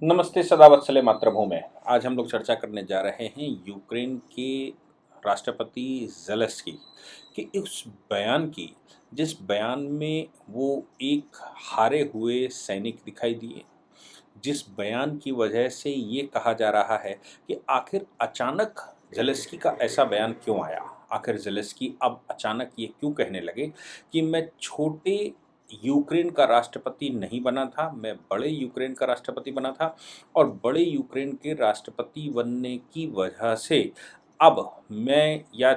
नमस्ते सदावत्सले मातृभूमि। आज हम लोग चर्चा करने जा रहे हैं यूक्रेन के राष्ट्रपति ज़ेलेंस्की कि उस बयान की, जिस बयान में वो एक हारे हुए सैनिक दिखाई दिए, जिस बयान की वजह से ये कहा जा रहा है कि आखिर अचानक ज़ेलेंस्की का ऐसा बयान क्यों आया? आखिर ज़ेलेंस्की अब अचानक ये क्यों कहने लगे कि मैं छोटे यूक्रेन का राष्ट्रपति नहीं बना था, मैं बड़े यूक्रेन का राष्ट्रपति बना था और बड़े यूक्रेन के राष्ट्रपति बनने की वजह से अब मैं या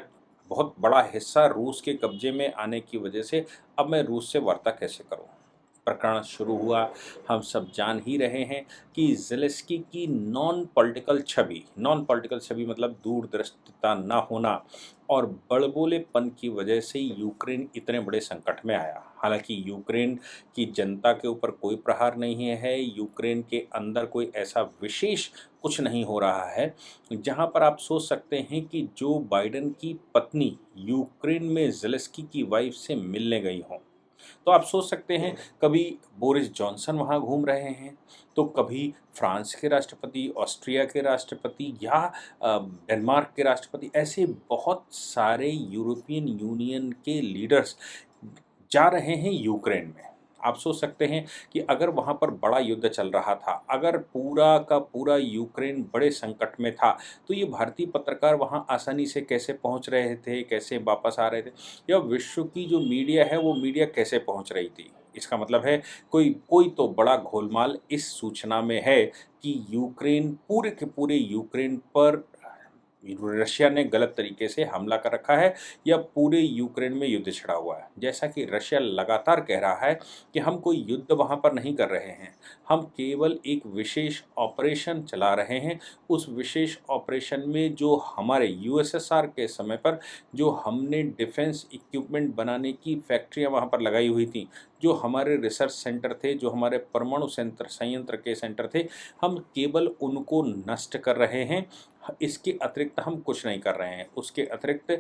बहुत बड़ा हिस्सा रूस के कब्जे में आने की वजह से अब मैं रूस से वार्ता कैसे करूं? प्रकरण शुरू हुआ। हम सब जान ही रहे हैं कि ज़ेलेंस्की की नॉन पॉलिटिकल छवि मतलब दूरदृष्टिता ना होना और बड़बोलेपन की वजह से यूक्रेन इतने बड़े संकट में आया। हालांकि यूक्रेन की जनता के ऊपर कोई प्रहार नहीं है, यूक्रेन के अंदर कोई ऐसा विशेष कुछ नहीं हो रहा है जहां पर आप सोच सकते हैं कि जो बाइडेन की पत्नी यूक्रेन में ज़ेलेंस्की की वाइफ से मिलने गई हों। तो आप सोच सकते हैं कभी बोरिस जॉनसन वहाँ घूम रहे हैं, तो कभी फ्रांस के राष्ट्रपति, ऑस्ट्रिया के राष्ट्रपति या डेनमार्क के राष्ट्रपति, ऐसे बहुत सारे यूरोपियन यूनियन के लीडर्स जा रहे हैं यूक्रेन में। आप सोच सकते हैं कि अगर वहाँ पर बड़ा युद्ध चल रहा था, अगर पूरा का पूरा यूक्रेन बड़े संकट में था, तो ये भारतीय पत्रकार वहाँ आसानी से कैसे पहुँच रहे थे, कैसे वापस आ रहे थे या विश्व की जो मीडिया है, वो मीडिया कैसे पहुँच रही थी? इसका मतलब है कोई कोई तो बड़ा घोलमाल इस सूचना में है कि यूक्रेन पूरे के पूरे यूक्रेन पर रशिया ने गलत तरीके से हमला कर रखा है या पूरे यूक्रेन में युद्ध छिड़ा हुआ है। जैसा कि रशिया लगातार कह रहा है कि हम कोई युद्ध वहाँ पर नहीं कर रहे हैं, हम केवल एक विशेष ऑपरेशन चला रहे हैं। उस विशेष ऑपरेशन में जो हमारे यूएसएसआर के समय पर जो हमने डिफेंस इक्विपमेंट बनाने की फैक्ट्रियाँ वहाँ पर लगाई हुई थी, जो हमारे रिसर्च सेंटर थे, जो हमारे परमाणु संयंत्र के सेंटर थे, हम केवल उनको नष्ट कर रहे हैं। इसके अतिरिक्त हम कुछ नहीं कर रहे हैं। उसके अतिरिक्त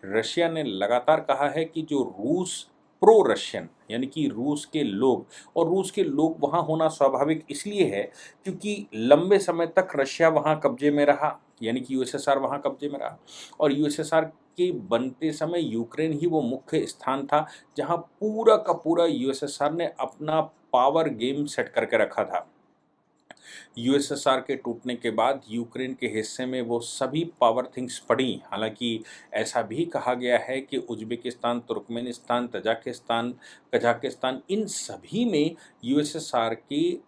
रशिया ने लगातार कहा है कि जो रूस प्रो रशियन यानी कि रूस के लोग, और रूस के लोग वहाँ होना स्वाभाविक इसलिए है क्योंकि लंबे समय तक रशिया वहाँ कब्जे में रहा, यानी कि यूएसएसआर वहाँ कब्जे में रहा और यूएसएसआर के बनते समय यूक्रेन ही वो मुख्य स्थान था जहाँ पूरा का पूरा यूएसएसआर ने अपना पावर गेम सेट करके रखा था। यूएसएसआर के टूटने के बाद यूक्रेन के हिस्से में वो सभी पावर थिंग्स पड़ी। हालांकि ऐसा भी कहा गया है कि उज़्बेकिस्तान, तुर्कमेनिस्तान, तजाकिस्तान, कजाकिस्तान, इन सभी में यूएसएसआर के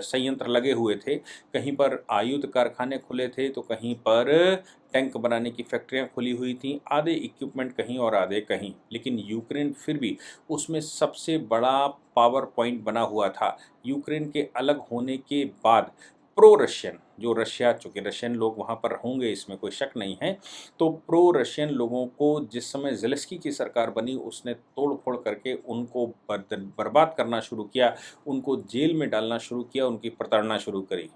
संयंत्र लगे हुए थे। कहीं पर आयुध कारखाने खुले थे तो कहीं पर टैंक बनाने की फैक्ट्रियां खुली हुई थीं, आधे इक्विपमेंट कहीं और आधे कहीं। लेकिन यूक्रेन फिर भी उसमें सबसे बड़ा पावर पॉइंट बना हुआ था। यूक्रेन के अलग होने के बाद प्रो रशियन, जो रशिया, चूँकि रशियन लोग वहाँ पर होंगे इसमें कोई शक नहीं है, तो प्रो रशियन लोगों को जिस समय ज़ेलेंस्की की सरकार बनी उसने तोड़-फोड़ करके उनको बर्बाद करना शुरू किया, उनको जेल में डालना शुरू किया, उनकी प्रताड़ना शुरू करी।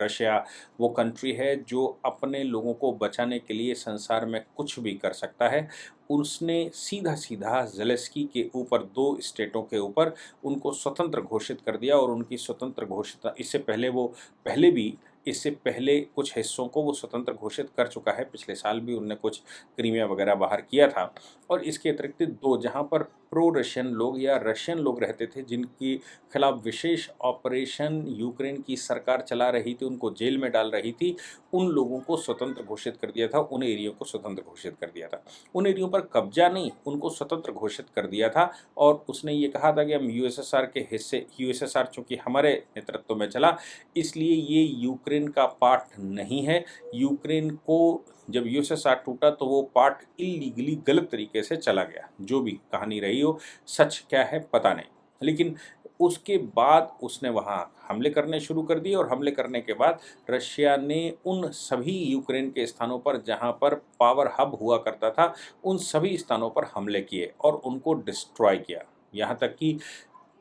रशिया वो कंट्री है जो अपने लोगों को बचाने के लिए संसार में कुछ भी कर सकता है। उसने सीधा-सीधा ज़ेलेंस्की के ऊपर 2 स्टेटों के ऊपर उनको स्वतंत्र घोषित कर दिया और उनकी स्वतंत्र घोषित इससे पहले वो पहले भी इससे पहले कुछ हिस्सों को वो स्वतंत्र घोषित कर चुका है। पिछले साल भी उन्होंने कुछ क्रीमिया वगैरह बाहर किया था और इसके अतिरिक्त 2 जहाँ पर प्रो रशियन लोग या रशियन लोग रहते थे जिनके खिलाफ विशेष ऑपरेशन यूक्रेन की सरकार चला रही थी, उनको जेल में डाल रही थी, उन लोगों को स्वतंत्र घोषित कर दिया था, उन एरियो को स्वतंत्र घोषित कर दिया था। उन एरियो पर कब्जा नहीं, उनको स्वतंत्र घोषित कर दिया था और उसने ये कहा था कि हम यूएसएसआर के हिस्से, यूएसएसआर चूँकि हमारे नेतृत्व में चला, इसलिए ये यूक्रेन का पार्ट नहीं है। यूक्रेन को जब यूएसएसआर टूटा तो वो पार्ट इल्लीगली गलत तरीके से चला गया। जो भी कहानी रही हो, सच क्या है पता नहीं। लेकिन उसके बाद उसने वहाँ हमले करने शुरू कर दिए और हमले करने के बाद रशिया ने उन सभी यूक्रेन के स्थानों पर जहाँ पर पावर हब हुआ करता था, उन सभी स्थानों पर हमले किए और उनको डिस्ट्रॉय किया। यहाँ तक कि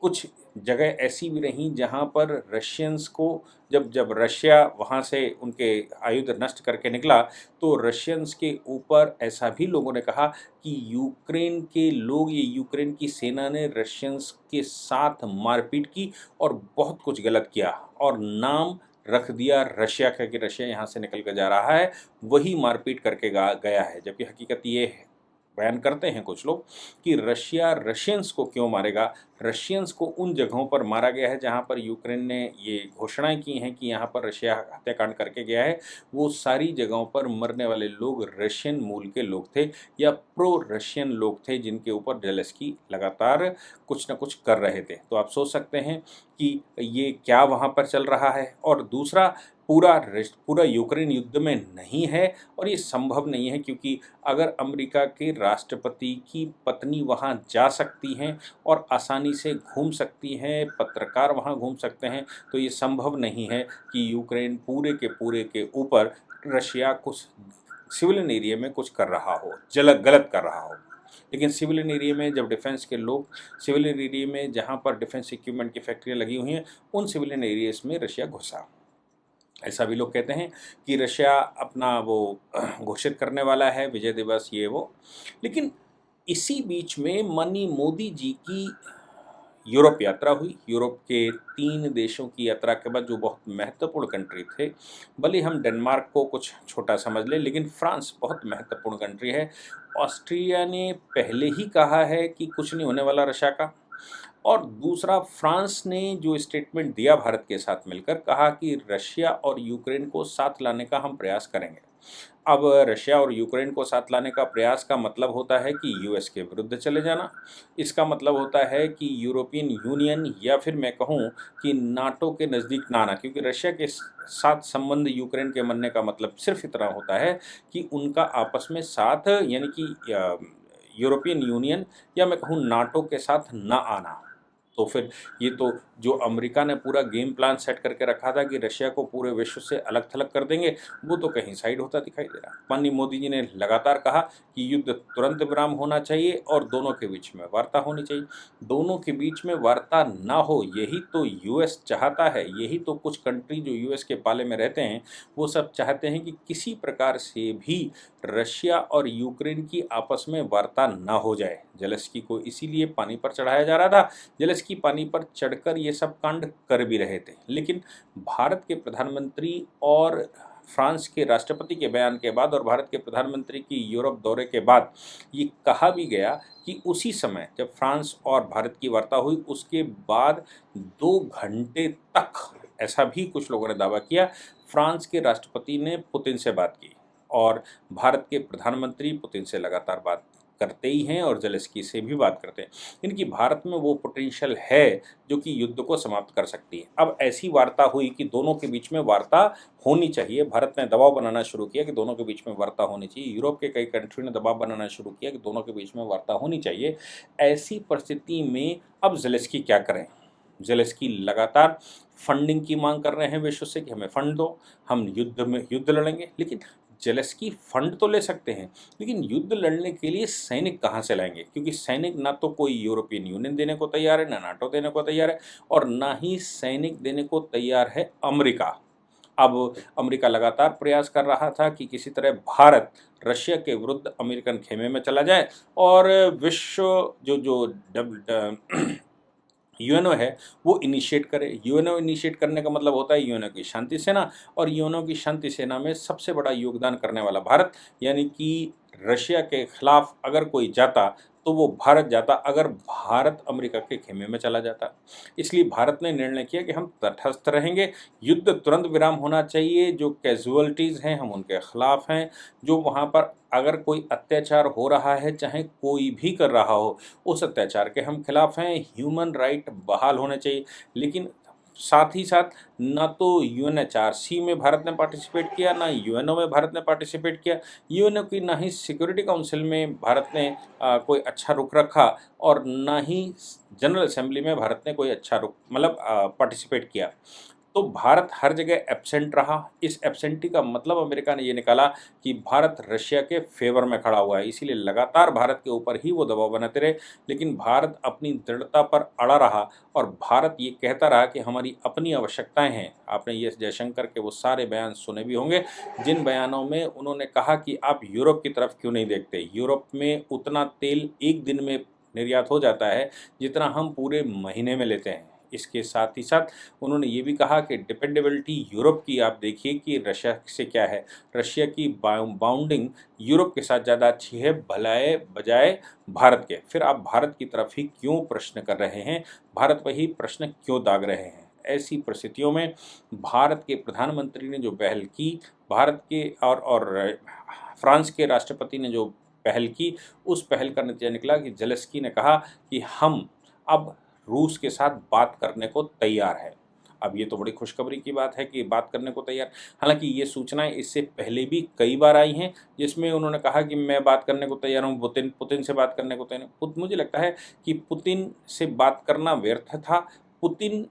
कुछ जगह ऐसी भी रहीं जहाँ पर रशियंस को जब जब रशिया वहाँ से उनके आयुध नष्ट करके निकला, तो रशियंस के ऊपर ऐसा भी लोगों ने कहा कि यूक्रेन के लोग, ये यूक्रेन की सेना ने रशियंस के साथ मारपीट की और बहुत कुछ गलत किया और नाम रख दिया रशिया का कि रशिया यहाँ से निकल कर जा रहा है, वही मारपीट करके गया है। जबकि हकीकत ये है, बयान करते हैं कुछ लोग कि रशिया रशियंस को क्यों मारेगा। रशियंस को उन जगहों पर मारा गया है जहां पर यूक्रेन ने ये घोषणाएं की हैं कि यहां पर रशिया हत्याकांड करके गया है। वो सारी जगहों पर मरने वाले लोग रशियन मूल के लोग थे या प्रो रशियन लोग थे, जिनके ऊपर ज़ेलेंस्की लगातार कुछ न कुछ कर रहे थे। तो आप सोच सकते हैं कि ये क्या वहाँ पर चल रहा है। और दूसरा, पूरा यूक्रेन युद्ध में नहीं है और ये संभव नहीं है, क्योंकि अगर अमेरिका के राष्ट्रपति की पत्नी वहाँ जा सकती हैं और आसानी से घूम सकती हैं, पत्रकार वहाँ घूम सकते हैं, तो ये संभव नहीं है कि यूक्रेन पूरे के ऊपर रशिया कुछ सिविलियन एरिया में कुछ कर रहा हो, गलत कर रहा हो। लेकिन सिविलियन एरिया में जब डिफेंस के लोग, सिविलियन एरिया में जहाँ पर डिफेंस इक्विपमेंट की फैक्ट्रियाँ लगी हुई हैं, उन सिविलियन एरियाज में रशिया घुसा। ऐसा भी लोग कहते हैं कि रशिया अपना वो घोषित करने वाला है विजय दिवस, ये वो। लेकिन इसी बीच में माननीय मोदी जी की यूरोप यात्रा हुई। यूरोप के 3 देशों की यात्रा के बाद, जो बहुत महत्वपूर्ण कंट्री थे, भले ही हम डेनमार्क को कुछ छोटा समझ लें, लेकिन फ्रांस बहुत महत्वपूर्ण कंट्री है। ऑस्ट्रिया ने पहले ही कहा है कि कुछ नहीं होने वाला रशिया का। और दूसरा, फ्रांस ने जो स्टेटमेंट दिया भारत के साथ मिलकर, कहा कि रशिया और यूक्रेन को साथ लाने का हम प्रयास करेंगे। अब रशिया और यूक्रेन को साथ लाने का प्रयास का मतलब होता है कि यूएस के विरुद्ध चले जाना। इसका मतलब होता है कि यूरोपियन यूनियन, या फिर मैं कहूँ कि नाटो के नज़दीक ना आना, क्योंकि रशिया के साथ संबंध यूक्रेन के बनने का मतलब सिर्फ इतना होता है कि उनका आपस में साथ, यानी कि यूरोपियन यूनियन या मैं कहूँ नाटो के साथ ना आना। तो फिर ये तो जो अमेरिका ने पूरा गेम प्लान सेट करके रखा था कि रशिया को पूरे विश्व से अलग थलग कर देंगे, वो तो कहीं साइड होता दिखाई दे रहा है। माननीय मोदी जी ने लगातार कहा कि युद्ध तुरंत विराम होना चाहिए और दोनों के बीच में वार्ता होनी चाहिए। दोनों के बीच में वार्ता ना हो, यही तो यूएस चाहता है। यही तो कुछ कंट्री जो यूएस के पाले में रहते हैं, वो सब चाहते हैं कि किसी प्रकार से भी रशिया और यूक्रेन की आपस में वार्ता ना हो जाए। ज़ेलेंस्की को इसीलिए पानी पर चढ़ाया जा रहा था। ज़ेलेंस्की पानी पर चढ़कर ये सब कांड कर भी रहे थे। लेकिन भारत के प्रधानमंत्री और फ्रांस के राष्ट्रपति के बयान के बाद और भारत के प्रधानमंत्री की यूरोप दौरे के बाद ये कहा भी गया कि उसी समय जब फ्रांस और भारत की वार्ता हुई, उसके बाद 2 घंटे तक, ऐसा भी कुछ लोगों ने दावा किया, फ्रांस के राष्ट्रपति ने पुतिन से बात की और भारत के प्रधानमंत्री पुतिन से लगातार बात करते ही हैं और ज़ेलेंस्की से भी बात करते हैं। इनकी भारत में वो पोटेंशियल है जो कि युद्ध को समाप्त कर सकती है। अब ऐसी वार्ता हुई कि दोनों के बीच में वार्ता होनी चाहिए। भारत ने दबाव बनाना शुरू किया कि दोनों के बीच में वार्ता होनी चाहिए। यूरोप के कई कंट्री ने दबाव बनाना शुरू किया कि दोनों के बीच में वार्ता होनी चाहिए। ऐसी परिस्थिति में अब ज़ेलेंस्की क्या करें? ज़ेलेंस्की लगातार फंडिंग की मांग कर रहे हैं विश्व से कि हमें फंड दो, हम युद्ध लड़ेंगे। लेकिन ज़ेलेंस्की फंड तो ले सकते हैं, लेकिन युद्ध लड़ने के लिए सैनिक कहाँ से लाएंगे? क्योंकि सैनिक ना तो कोई यूरोपियन यूनियन देने को तैयार है, ना नाटो देने को तैयार है और ना ही सैनिक देने को तैयार है अमेरिका। अब अमेरिका लगातार प्रयास कर रहा था कि किसी तरह भारत रशिया के विरुद्ध अमेरिकन खेमे में चला जाए और विश्व यूएनओ है वो इनिशिएट करे। यूएनओ इनिशिएट करने का मतलब होता है यूएनओ की शांति सेना, और यूएनओ की शांति सेना में सबसे बड़ा योगदान करने वाला भारत, यानी कि रशिया के खिलाफ अगर कोई जाता तो वो भारत जाता, अगर भारत अमेरिका के खेमे में चला जाता। इसलिए भारत ने निर्णय किया कि हम तटस्थ रहेंगे, युद्ध तुरंत विराम होना चाहिए, जो कैजुअलिटीज़ हैं हम उनके खिलाफ हैं, जो वहाँ पर अगर कोई अत्याचार हो रहा है, चाहे कोई भी कर रहा हो, उस अत्याचार के हम खिलाफ हैं। ह्यूमन राइट बहाल होने चाहिए। लेकिन साथ ही साथ ना तो यूएनएचआरसी में भारत ने पार्टिसिपेट किया, ना यूएनओ में भारत ने पार्टिसिपेट किया, यूएनओ की ना ही सिक्योरिटी काउंसिल में भारत ने कोई अच्छा रुख रखा और ना ही जनरल असेंबली में भारत ने कोई अच्छा रुख पार्टिसिपेट किया। तो भारत हर जगह एब्सेंट रहा। इस एब्सेंटी का मतलब अमेरिका ने ये निकाला कि भारत रशिया के फेवर में खड़ा हुआ है, इसीलिए लगातार भारत के ऊपर ही वो दबाव बनाते रहे। लेकिन भारत अपनी दृढ़ता पर अड़ा रहा और भारत ये कहता रहा कि हमारी अपनी आवश्यकताएं हैं। आपने ये जयशंकर के वो सारे बयान सुने भी होंगे, जिन बयानों में उन्होंने कहा कि आप यूरोप की तरफ क्यों नहीं देखते, यूरोप में उतना तेल एक दिन में निर्यात हो जाता है जितना हम पूरे महीने में लेते हैं। इसके साथ ही साथ उन्होंने ये भी कहा कि डिपेंडेबिलिटी यूरोप की आप देखिए कि रशिया से क्या है, रशिया की बाउंडिंग यूरोप के साथ ज़्यादा अच्छी है भलाए बजाय भारत के। फिर आप भारत की तरफ ही क्यों प्रश्न कर रहे हैं, भारत वही प्रश्न क्यों दाग रहे हैं। ऐसी परिस्थितियों में भारत के प्रधानमंत्री ने जो पहल की, भारत के और फ्रांस के राष्ट्रपति ने जो पहल की, उस पहल का नतीजा निकला कि ज़ेलेंस्की ने कहा कि हम अब रूस के साथ बात करने को तैयार है। अब ये तो बड़ी खुशखबरी की बात है कि बात करने को तैयार। हालाँकि ये सूचनाएँ इससे पहले भी कई बार आई हैं, जिसमें उन्होंने कहा कि मैं बात करने को तैयार हूँ, पुतिन से बात करने को तैयार हूँ। मुझे लगता है कि पुतिन से बात करना व्यर्थ था। पुतिन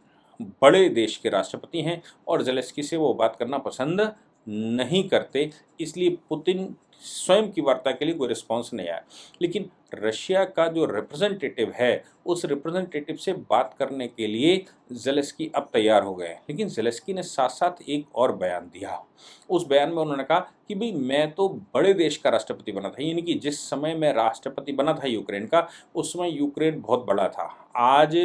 बड़े देश के राष्ट्रपति हैं और ज़ेलेंस्की से वो बात करना पसंद नहीं करते, इसलिए पुतिन स्वयं की वार्ता के लिए कोई रिस्पॉन्स नहीं आया। लेकिन रशिया का जो रिप्रेजेंटेटिव है, उस रिप्रेजेंटेटिव से बात करने के लिए ज़ेलेंस्की अब तैयार हो गए हैं। लेकिन ज़ेलेंस्की ने साथ-साथ एक और बयान दिया। उस बयान में उन्होंने कहा कि भई मैं तो बड़े देश का राष्ट्रपति बना था, यानी कि जिस समय मैं राष्ट्रपति बना था यूक्रेन का, उस समय यूक्रेन बहुत बड़ा था। आज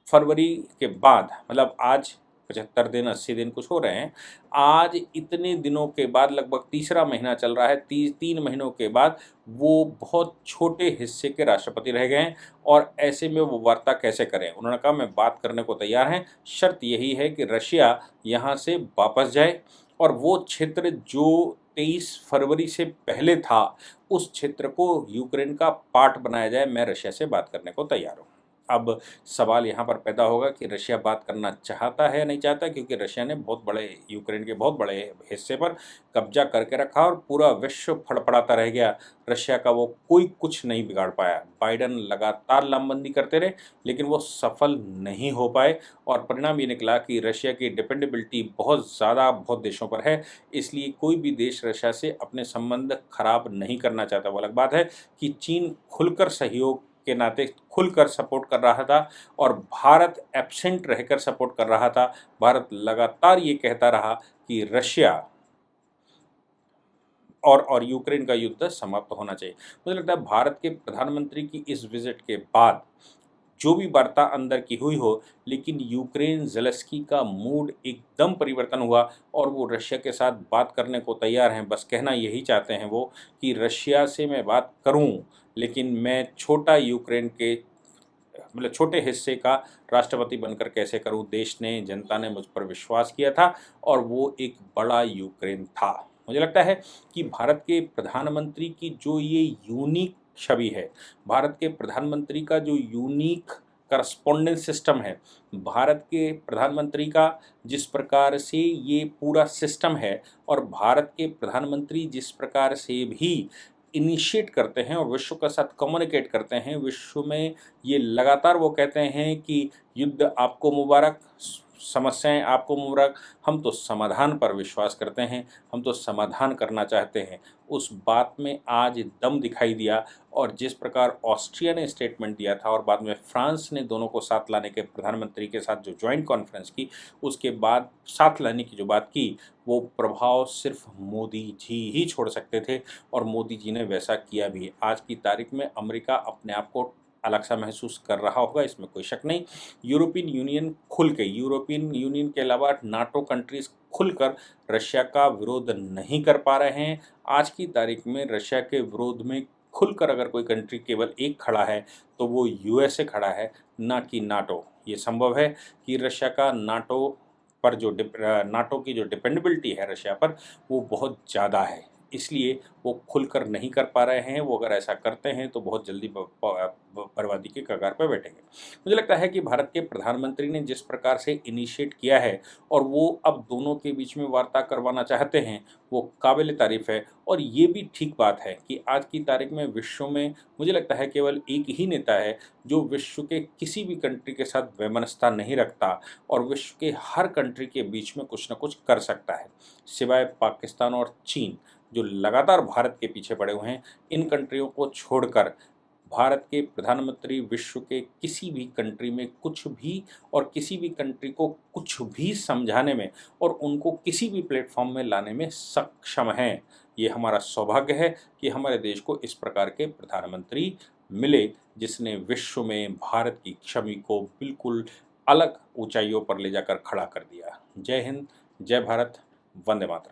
फरवरी के बाद, मतलब आज 75 दिन 80 दिन कुछ हो रहे हैं, आज इतने दिनों के बाद लगभग तीसरा महीना चल रहा है, 3 महीनों के बाद वो बहुत छोटे हिस्से के राष्ट्रपति रह गए हैं और ऐसे में वो वार्ता कैसे करें। उन्होंने कहा मैं बात करने को तैयार हैं, शर्त यही है कि रशिया यहाँ से वापस जाए और वो क्षेत्र जो 23 फरवरी से पहले था, उस क्षेत्र को यूक्रेन का पार्ट बनाया जाए। मैं रशिया से बात करने को तैयार हूँ। अब सवाल यहाँ पर पैदा होगा कि रशिया बात करना चाहता है या नहीं चाहता, क्योंकि रशिया ने बहुत बड़े यूक्रेन के बहुत बड़े हिस्से पर कब्जा करके रखा और पूरा विश्व फड़फड़ाता रह गया। रशिया का वो कोई कुछ नहीं बिगाड़ पाया। बाइडन लगातार लामबंदी करते रहे, लेकिन वो सफल नहीं हो पाए और परिणाम ये निकला कि रशिया की डिपेंडेबिलिटी बहुत ज़्यादा बहुत देशों पर है। इसलिए कोई भी देश रशिया से अपने संबंध खराब नहीं करना चाहता। वो अलग बात है कि चीन खुलकर सहयोग के नाते खुलकर सपोर्ट कर रहा था और भारत एब्सेंट रहकर सपोर्ट कर रहा था। भारत लगातार ये कहता रहा कि रशिया और यूक्रेन का युद्ध समाप्त होना चाहिए। मुझे लगता है भारत के प्रधानमंत्री की इस विजिट के बाद जो भी वार्ता अंदर की हुई हो, लेकिन यूक्रेन ज़ेलेंस्की का मूड एकदम परिवर्तन हुआ और वो रशिया के साथ बात करने को तैयार हैं। बस कहना यही चाहते हैं वो कि रशिया से मैं बात करूं, लेकिन मैं छोटा यूक्रेन के मतलब छोटे हिस्से का राष्ट्रपति बनकर कैसे करूं। देश ने, जनता ने मुझ पर विश्वास किया था और वो एक बड़ा यूक्रेन था। मुझे लगता है कि भारत के प्रधानमंत्री की जो ये यूनिक छवि है, भारत के प्रधानमंत्री का जो यूनिक करस्पॉन्डेंस सिस्टम है, भारत के प्रधानमंत्री का जिस प्रकार से ये पूरा सिस्टम है और भारत के प्रधानमंत्री जिस प्रकार से भी इनिशिएट करते हैं और विश्व के साथ कम्युनिकेट करते हैं, विश्व में ये लगातार वो कहते हैं कि युद्ध आपको मुबारक, समस्याएं आपको मुबारक, हम तो समाधान पर विश्वास करते हैं, हम तो समाधान करना चाहते हैं। उस बात में आज दम दिखाई दिया और जिस प्रकार ऑस्ट्रिया ने स्टेटमेंट दिया था और बाद में फ्रांस ने दोनों को साथ लाने के प्रधानमंत्री के साथ जो जॉइंट कॉन्फ्रेंस की, उसके बाद साथ लाने की जो बात की, वो प्रभाव सिर्फ मोदी जी ही छोड़ सकते थे और मोदी जी ने वैसा किया भी। आज की तारीख में अमेरिका अपने आप को अलग सा महसूस कर रहा होगा, इसमें कोई शक नहीं। यूरोपियन यूनियन खुल के, यूरोपियन यूनियन के अलावा नाटो कंट्रीज़ खुलकर रशिया का विरोध नहीं कर पा रहे हैं। आज की तारीख में रशिया के विरोध में खुलकर अगर कोई कंट्री केवल एक खड़ा है, तो वो यूएसए खड़ा है, ना कि नाटो। ये संभव है कि रशिया का नाटो पर जो नाटो की जो डिपेंडेबिलिटी है रशिया पर, वो बहुत ज़्यादा है। इसलिए वो खुलकर नहीं कर पा रहे हैं। वो अगर ऐसा करते हैं तो बहुत जल्दी बर्बादी के कगार पर बैठेंगे। मुझे लगता है कि भारत के प्रधानमंत्री ने जिस प्रकार से इनिशिएट किया है और वो अब दोनों के बीच में वार्ता करवाना चाहते हैं, वो काबिल तारीफ़ है। और ये भी ठीक बात है कि आज की तारीख में विश्व में मुझे लगता है केवल एक ही नेता है जो विश्व के किसी भी कंट्री के साथ वैमनस्यता नहीं रखता और विश्व के हर कंट्री के बीच में कुछ न कुछ कर सकता है। सिवाय पाकिस्तान और चीन, जो लगातार भारत के पीछे पड़े हुए हैं, इन कंट्रियों को छोड़कर भारत के प्रधानमंत्री विश्व के किसी भी कंट्री में कुछ भी और किसी भी कंट्री को कुछ भी समझाने में और उनको किसी भी प्लेटफॉर्म में लाने में सक्षम हैं। ये हमारा सौभाग्य है कि हमारे देश को इस प्रकार के प्रधानमंत्री मिले, जिसने विश्व में भारत की छवि को बिल्कुल अलग ऊंचाइयों पर ले जाकर खड़ा कर दिया। जय हिंद, जय भारत, वंदे मातरम।